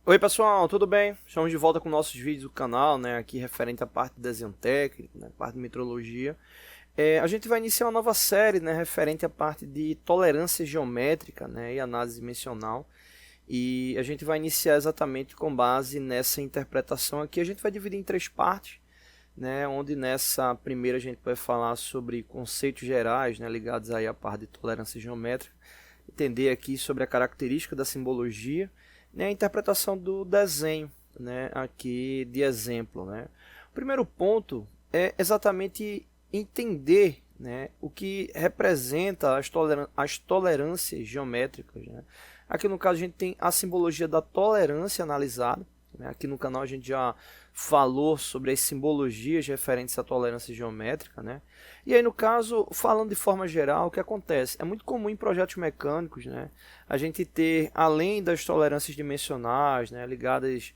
Oi pessoal, tudo bem? Estamos de volta com nossos vídeos do canal, né? Aqui referente à parte de desenho técnico, né? Parte de metrologia. A gente vai iniciar uma nova série, né? Referente à parte de tolerância geométrica, né? E análise dimensional. E a gente vai iniciar exatamente com base nessa interpretação aqui. A gente vai dividir em três partes, né? Onde nessa primeira a gente vai falar sobre conceitos gerais, né? Ligados aí à parte de tolerância geométrica. Entender aqui sobre a característica da simbologia, né, a interpretação do desenho, né, aqui de exemplo, né. O primeiro ponto é exatamente entender, né, o que representa as tolerâncias geométricas, né. Aqui no caso a gente tem a simbologia da tolerância analisada, né. Aqui no canal a gente já falou sobre as simbologias referentes à tolerância geométrica, né? E aí no caso, falando de forma geral, o que acontece? É muito comum em projetos mecânicos, né, a gente ter, além das tolerâncias dimensionais, né, ligadas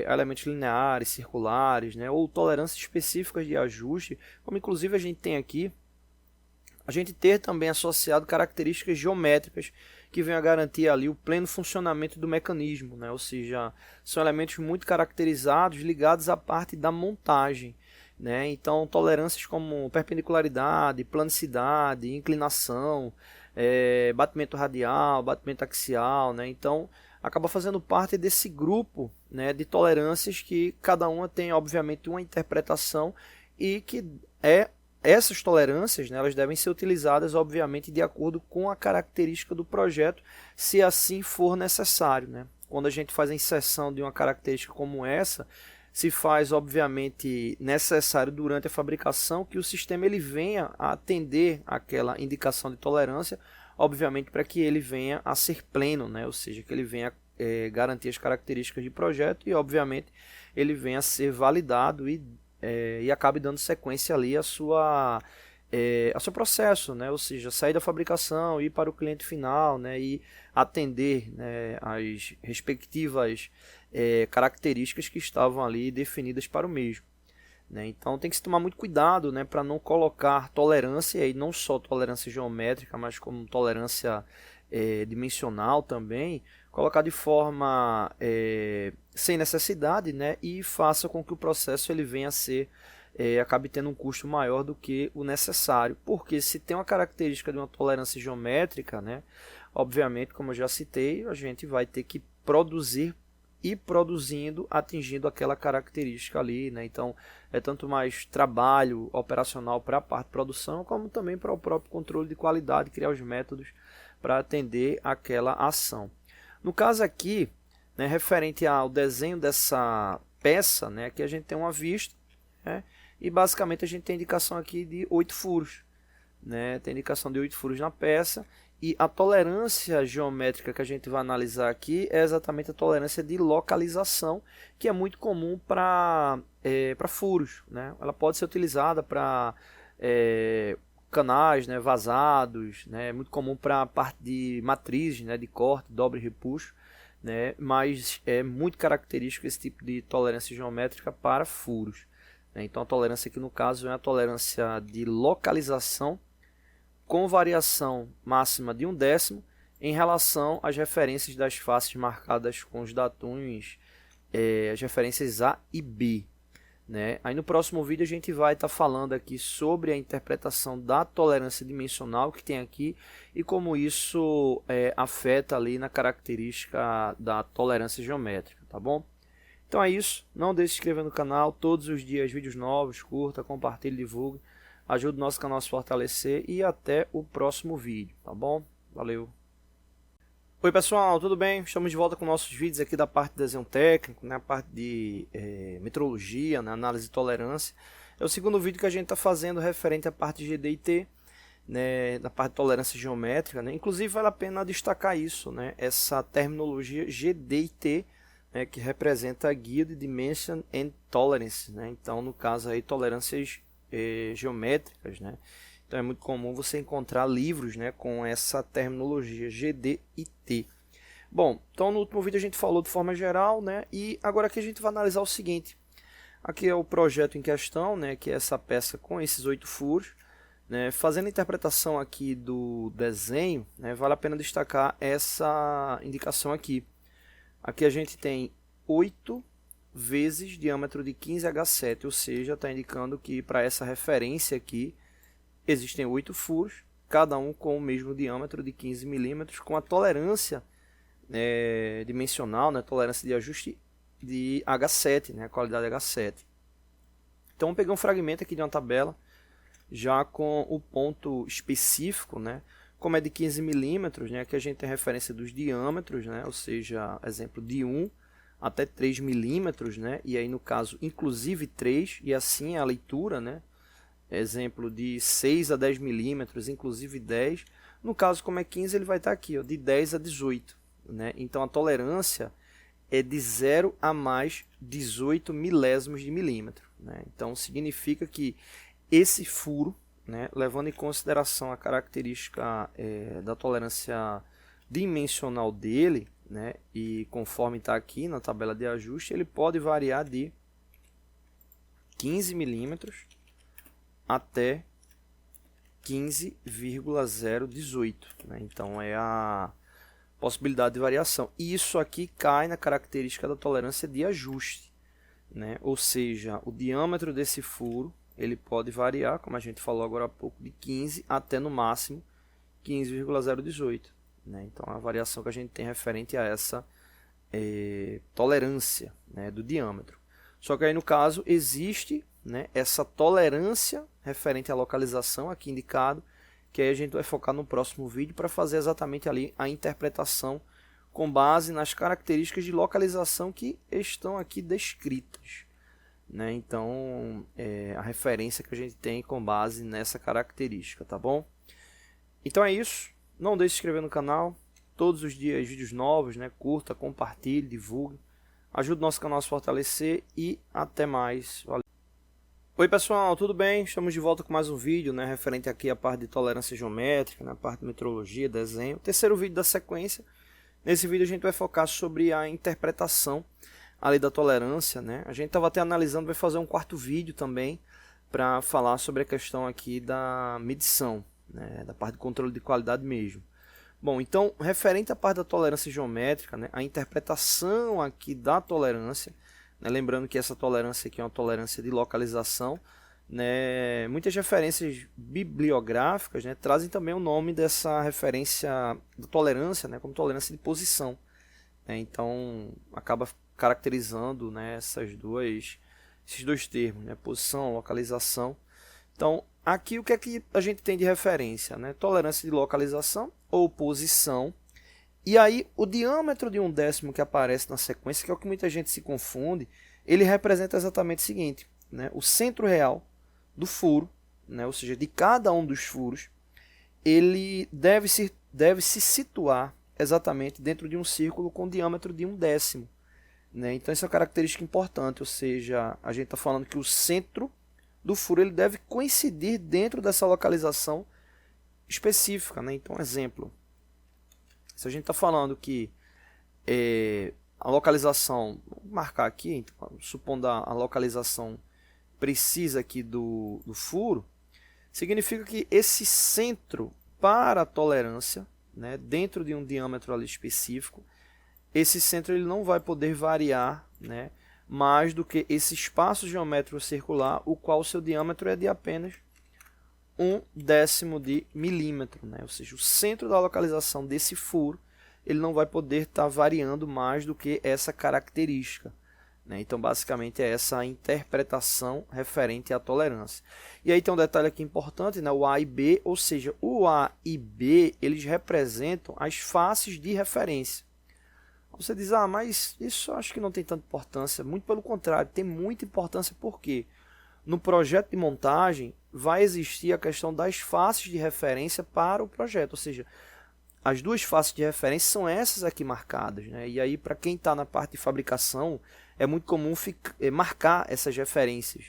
a elementos lineares, circulares, né, ou tolerâncias específicas de ajuste, como inclusive a gente tem aqui, a gente ter também associado características geométricas que venham a garantir ali o pleno funcionamento do mecanismo, né? Ou seja, são elementos muito caracterizados ligados à parte da montagem, né? Então, tolerâncias como perpendicularidade, planicidade, inclinação, batimento radial, batimento axial, né? Então, acaba fazendo parte desse grupo, né, de tolerâncias que cada uma tem, obviamente, uma interpretação e que essas tolerâncias, né, elas devem ser utilizadas, obviamente, de acordo com a característica do projeto, se assim for necessário, né? Quando a gente faz a inserção de uma característica como essa, se faz, obviamente, necessário durante a fabricação que o sistema ele venha a atender aquela indicação de tolerância, obviamente, para que ele venha a ser pleno, né? Ou seja, que ele venha a garantir as características de projeto e, obviamente, ele venha a ser validado e acabe dando sequência ali a seu processo, né? Ou seja, sair da fabricação, ir para o cliente final, né? E atender, né, as respectivas características que estavam ali definidas para o mesmo, né? Então tem que se tomar muito cuidado, né, para não colocar tolerância, e não só tolerância geométrica, mas como tolerância dimensional também, colocar de forma sem necessidade, né, e faça com que o processo ele venha a ser acabe tendo um custo maior do que o necessário, porque se tem uma característica de uma tolerância geométrica, né, obviamente, como eu já citei, a gente vai ter que produzir e produzindo, atingindo aquela característica ali, né? Então é tanto mais trabalho operacional para a parte de produção, como também para o próprio controle de qualidade, criar os métodos para atender aquela ação. No caso aqui, né, referente ao desenho dessa peça, né, aqui a gente tem uma vista, né, e basicamente a gente tem indicação aqui de 8 furos, né, tem indicação de 8 furos na peça, e a tolerância geométrica que a gente vai analisar aqui é exatamente a tolerância de localização, que é muito comum para furos, né? Ela pode ser utilizada para canais, né, vazados, né? É muito comum para a parte de matrizes, né, de corte, dobre e repuxo, né? Mas é muito característico esse tipo de tolerância geométrica para furos, né? Então a tolerância aqui no caso é a tolerância de localização com variação máxima de 1/10 em relação às referências das faces marcadas com os datums, as referências A e B, né? Aí no próximo vídeo a gente vai estar falando aqui sobre a interpretação da tolerância dimensional que tem aqui e como isso afeta ali na característica da tolerância geométrica, tá bom? Então é isso, não deixe de se inscrever no canal, todos os dias vídeos novos, curta, compartilhe, divulgue. Ajuda o nosso canal a se fortalecer e até o próximo vídeo, tá bom? Valeu! Oi pessoal, tudo bem? Estamos de volta com nossos vídeos aqui da parte de desenho técnico, né? A parte de metrologia, né? Análise de tolerância. É o segundo vídeo que a gente está fazendo referente à parte de GD e T, né? Da parte de tolerância geométrica, né? Inclusive vale a pena destacar isso, né? Essa terminologia GD e T, né? Que representa Guide Dimension and Tolerance, né? Então no caso aí tolerâncias geométricas, né? Então é muito comum você encontrar livros, né, com essa terminologia GD e T. Bom, então no último vídeo a gente falou de forma geral, né? E agora aqui a gente vai analisar o seguinte. Aqui é o projeto em questão, né, que é essa peça com esses 8 furos, né? Fazendo a interpretação aqui do desenho, né, vale a pena destacar essa indicação aqui. Aqui a gente tem 8 vezes diâmetro de 15H7, ou seja, está indicando que para essa referência aqui existem 8 furos, cada um com o mesmo diâmetro de 15 milímetros, com a tolerância dimensional, né, tolerância de ajuste de H7, né, a qualidade H7. Então, eu peguei um fragmento aqui de uma tabela, já com o ponto específico, né, como é de 15 milímetros, né, aqui a gente tem referência dos diâmetros, né, ou seja, exemplo de 1 até 3 milímetros, né, e aí no caso, inclusive 3, e assim é a leitura, né, exemplo de 6 a 10 milímetros, inclusive 10. No caso, como é 15, ele vai estar aqui, ó, de 10 a 18. Né? Então, a tolerância é de 0 a mais 18 milésimos de milímetro. Né? Então, significa que esse furo, né, levando em consideração a característica da tolerância dimensional dele, né, e conforme está aqui na tabela de ajuste, ele pode variar de 15 milímetros até 15,018. Né? Então, é a possibilidade de variação. E isso aqui cai na característica da tolerância de ajuste. Né? Ou seja, o diâmetro desse furo ele pode variar, como a gente falou agora há pouco, de 15 até no máximo 15,018. Né? Então, a variação que a gente tem referente a essa tolerância, né, do diâmetro. Só que aí no caso existe, né, essa tolerância referente à localização aqui indicado, que aí a gente vai focar no próximo vídeo para fazer exatamente ali a interpretação com base nas características de localização que estão aqui descritas. Né? Então, a referência que a gente tem com base nessa característica, tá bom? Então é isso. Não deixe de se inscrever no canal. Todos os dias vídeos novos, né? Curta, compartilhe, divulgue. Ajude o nosso canal a se fortalecer e até mais. Valeu. Oi pessoal, tudo bem? Estamos de volta com mais um vídeo, né? Referente aqui à parte de tolerância geométrica, na parte de metrologia, desenho. Terceiro vídeo da sequência. Nesse vídeo a gente vai focar sobre a interpretação ali da tolerância, né? A gente estava até analisando, vai fazer um quarto vídeo também para falar sobre a questão aqui da medição, né? Da parte de controle de qualidade mesmo. Bom, então, referente à parte da tolerância geométrica, né? A interpretação aqui da tolerância, né? Lembrando que essa tolerância aqui é uma tolerância de localização, né? Muitas referências bibliográficas, né, trazem também o nome dessa referência da tolerância, né, como tolerância de posição. Né? Então, acaba caracterizando, né, esses dois termos, né, posição, localização. Então, aqui o que é que a gente tem de referência? Né? Tolerância de localização ou posição. E aí, o diâmetro de 1/10 que aparece na sequência, que é o que muita gente se confunde, ele representa exatamente o seguinte, né? O centro real do furo, né? Ou seja, de cada um dos furos, ele deve se situar exatamente dentro de um círculo com diâmetro de 1/10. Né? Então, essa é uma característica importante, ou seja, a gente está falando que o centro do furo ele deve coincidir dentro dessa localização específica. Né? Então, exemplo, se a gente está falando que a localização, vou marcar aqui, então, supondo a localização precisa aqui do furo, significa que esse centro para a tolerância, né, dentro de um diâmetro ali específico, esse centro ele não vai poder variar, né, mais do que esse espaço geométrico circular, o qual o seu diâmetro é de apenas 1/10 de milímetro. Né? Ou seja, o centro da localização desse furo ele não vai poder estar variando mais do que essa característica. Né? Então, basicamente, é essa a interpretação referente à tolerância. E aí tem um detalhe aqui importante, né? O A e B, ou seja, o A e B eles representam as faces de referência. Você diz, mas isso eu acho que não tem tanta importância. Muito pelo contrário, tem muita importância porque no projeto de montagem vai existir a questão das faces de referência para o projeto, ou seja, as duas faces de referência são essas aqui marcadas. Né? E aí, para quem está na parte de fabricação, é muito comum marcar essas referências.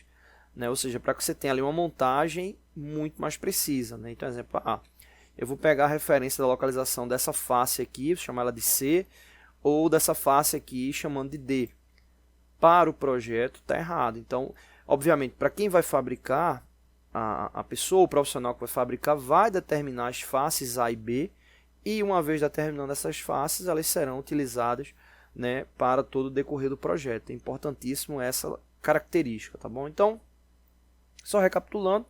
Né? Ou seja, para que você tenha ali uma montagem muito mais precisa. Né? Então, exemplo, eu vou pegar a referência da localização dessa face aqui, vou chamar ela de C, ou dessa face aqui, chamando de D. Para o projeto, está errado. Então, obviamente, para quem vai fabricar, a pessoa, o profissional que vai fabricar, vai determinar as faces A e B, e uma vez determinando essas faces, elas serão utilizadas né, para todo o decorrer do projeto. É importantíssimo essa característica, tá bom? Então, só recapitulando,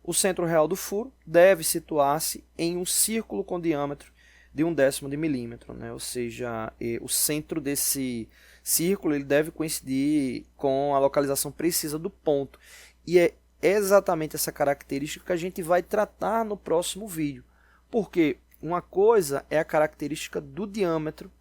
o centro real do furo deve situar-se em um círculo com diâmetro de 1/10 de milímetro, né? Ou seja, o centro desse círculo ele deve coincidir com a localização precisa do ponto. E é exatamente essa característica que a gente vai tratar no próximo vídeo. Porque uma coisa é a característica do diâmetro,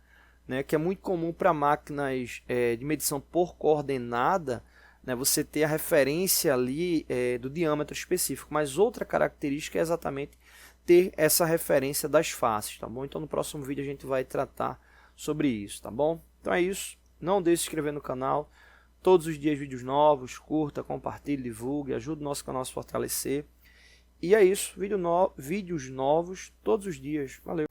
né, que é muito comum para máquinas de medição por coordenada, né, você ter a referência ali do diâmetro específico, mas outra característica é exatamente ter essa referência das faces, tá bom? Então no próximo vídeo a gente vai tratar sobre isso, tá bom? Então é isso, não deixe de se inscrever no canal, todos os dias vídeos novos, curta, compartilhe, divulgue, ajude o nosso canal a se fortalecer. E é isso, vídeos novos todos os dias, valeu!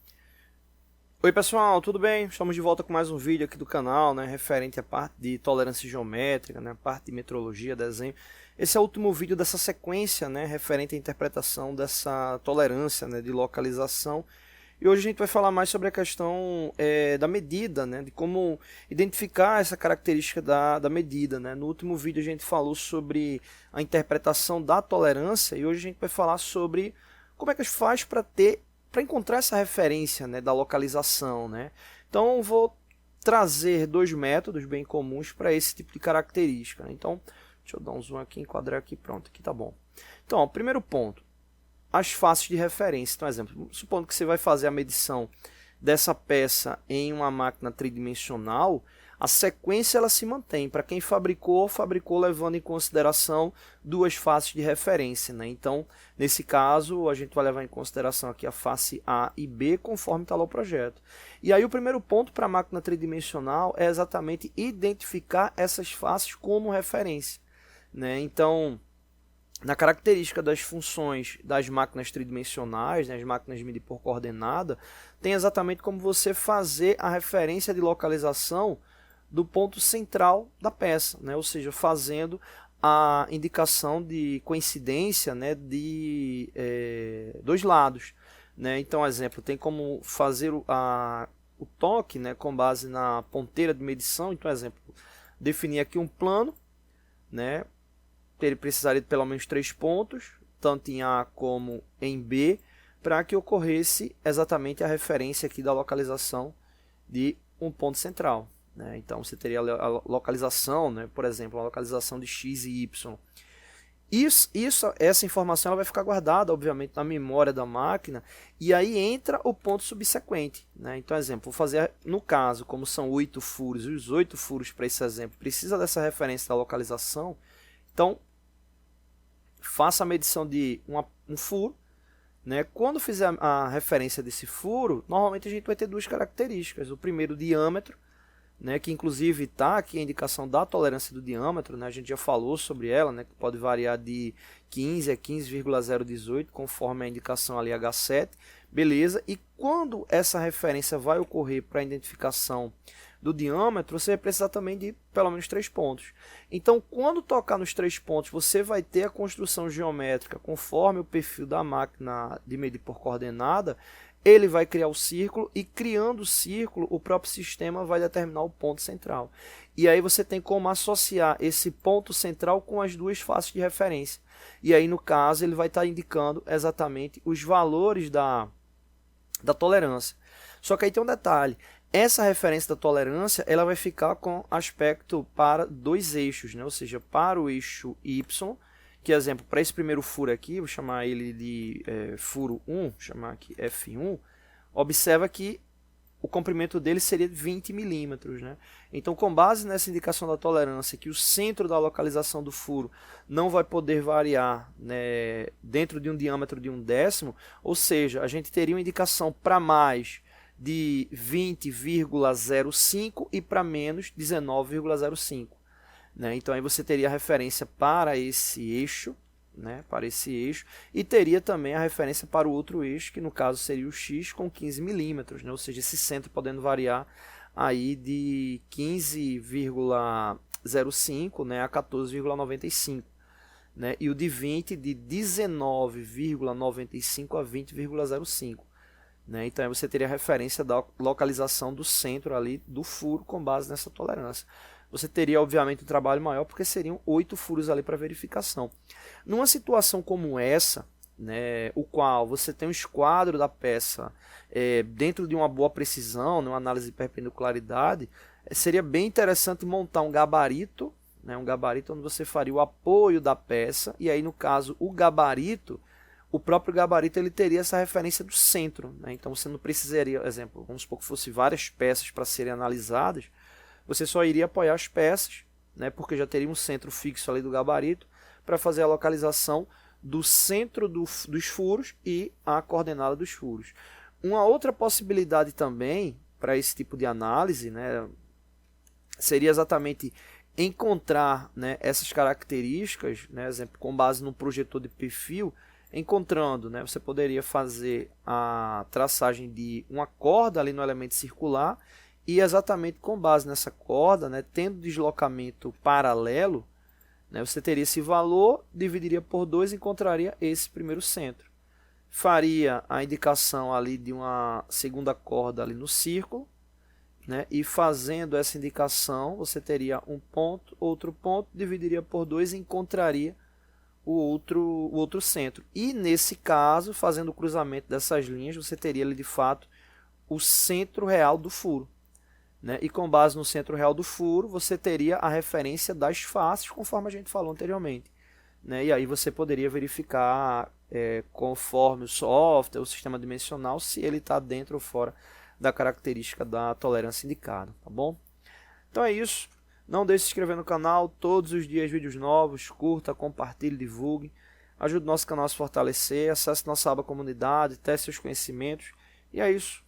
Oi pessoal, tudo bem? Estamos de volta com mais um vídeo aqui do canal, né, referente à parte de tolerância geométrica, né, parte de metrologia, desenho. Esse é o último vídeo dessa sequência, né, referente à interpretação dessa tolerância, né, de localização. E hoje a gente vai falar mais sobre a questão da medida, né, de como identificar essa característica da medida, né. No último vídeo a gente falou sobre a interpretação da tolerância e hoje a gente vai falar sobre como é que faz para encontrar essa referência, né, da localização, né? Então, eu vou trazer dois métodos bem comuns para esse tipo de característica, né? Então, deixa eu dar um zoom aqui, enquadrar aqui, pronto, aqui tá bom. Então, ó, primeiro ponto, as faces de referência. Então, exemplo, supondo que você vai fazer a medição dessa peça em uma máquina tridimensional, a sequência ela se mantém. Para quem fabricou levando em consideração duas faces de referência, né? Então, nesse caso, a gente vai levar em consideração aqui a face A e B, conforme está lá o projeto. E aí o primeiro ponto para a máquina tridimensional é exatamente identificar essas faces como referência, né? Então, na característica das funções das máquinas tridimensionais, né, as máquinas de medir por coordenada, tem exatamente como você fazer a referência de localização do ponto central da peça, né? Ou seja, fazendo a indicação de coincidência, né, de dois lados, né? Então, exemplo, tem como fazer o toque, né, com base na ponteira de medição. Então, exemplo, definir aqui um plano, né? Ele precisaria de pelo menos 3 pontos, tanto em A como em B, para que ocorresse exatamente a referência aqui da localização de um ponto central, né? Então você teria a localização, né, por exemplo, a localização de X e Y. Essa informação ela vai ficar guardada, obviamente, na memória da máquina, e aí entra o ponto subsequente, né? Então, exemplo, vou fazer, no caso, como são 8 furos, e os 8 furos para esse exemplo precisa dessa referência da localização, então faça a medição de um furo, né? Quando fizer a referência desse furo, normalmente a gente vai ter duas características. O primeiro, o diâmetro, né? Que inclusive está aqui a indicação da tolerância do diâmetro, né? A gente já falou sobre ela, né? Que pode variar de 15 a 15,018, conforme a indicação ali H7, beleza? E quando essa referência vai ocorrer para a identificação do diâmetro, você vai precisar também de pelo menos 3 pontos. Então, quando tocar nos 3 pontos, você vai ter a construção geométrica conforme o perfil da máquina de medir por coordenada. Ele vai criar o círculo e, criando o círculo, o próprio sistema vai determinar o ponto central. E aí você tem como associar esse ponto central com as duas faces de referência. E aí, no caso, ele vai estar indicando exatamente os valores da tolerância. Só que aí tem um detalhe. Essa referência da tolerância ela vai ficar com aspecto para dois eixos, né? Ou seja, para o eixo Y, que exemplo, para esse primeiro furo aqui, vou chamar ele de furo 1, chamar aqui F1, observa que o comprimento dele seria 20 milímetros, né? Então, com base nessa indicação da tolerância, que o centro da localização do furo não vai poder variar, né, dentro de um diâmetro de 1/10, ou seja, a gente teria uma indicação para mais de 20,05 e para menos 19,05, né? Então aí você teria a referência para esse eixo, né, para esse eixo, e teria também a referência para o outro eixo, que no caso seria o X com 15 milímetros, né? Ou seja, esse centro podendo variar aí de 15,05, né, a 14,95, né? E o de 20 de 19,95 a 20,05. né? Então aí você teria a referência da localização do centro ali do furo com base nessa tolerância. Você teria, obviamente, um trabalho maior, porque seriam 8 furos ali para verificação. Numa situação como essa, né, o qual você tem um esquadro da peça dentro de uma boa precisão, numa análise de perpendicularidade, seria bem interessante montar um gabarito, né, um gabarito onde você faria o apoio da peça, e aí no caso o gabarito, o próprio gabarito ele teria essa referência do centro, né? Então você não precisaria, exemplo, vamos supor que fosse várias peças para serem analisadas, você só iria apoiar as peças, né, porque já teria um centro fixo ali do gabarito, para fazer a localização do centro dos furos e a coordenada dos furos. Uma outra possibilidade também para esse tipo de análise, né, seria exatamente encontrar, né, essas características, né, exemplo, com base no projetor de perfil, encontrando, né, você poderia fazer a traçagem de uma corda ali no elemento circular e exatamente com base nessa corda, né, tendo deslocamento paralelo, né, você teria esse valor, dividiria por 2 e encontraria esse primeiro centro. Faria a indicação ali de uma segunda corda ali no círculo, né, e fazendo essa indicação, você teria um ponto, outro ponto, dividiria por 2 e encontraria o outro centro. E nesse caso, fazendo o cruzamento dessas linhas, você teria ali de fato o centro real do furo. Né? E com base no centro real do furo, você teria a referência das faces, conforme a gente falou anteriormente. Né? E aí você poderia verificar, conforme o software, o sistema dimensional, se ele está dentro ou fora da característica da tolerância indicada. Tá bom? Então é isso. Não deixe de se inscrever no canal. Todos os dias vídeos novos. Curta, compartilhe, divulgue. Ajude o nosso canal a se fortalecer. Acesse nossa aba comunidade, teste seus conhecimentos. E é isso.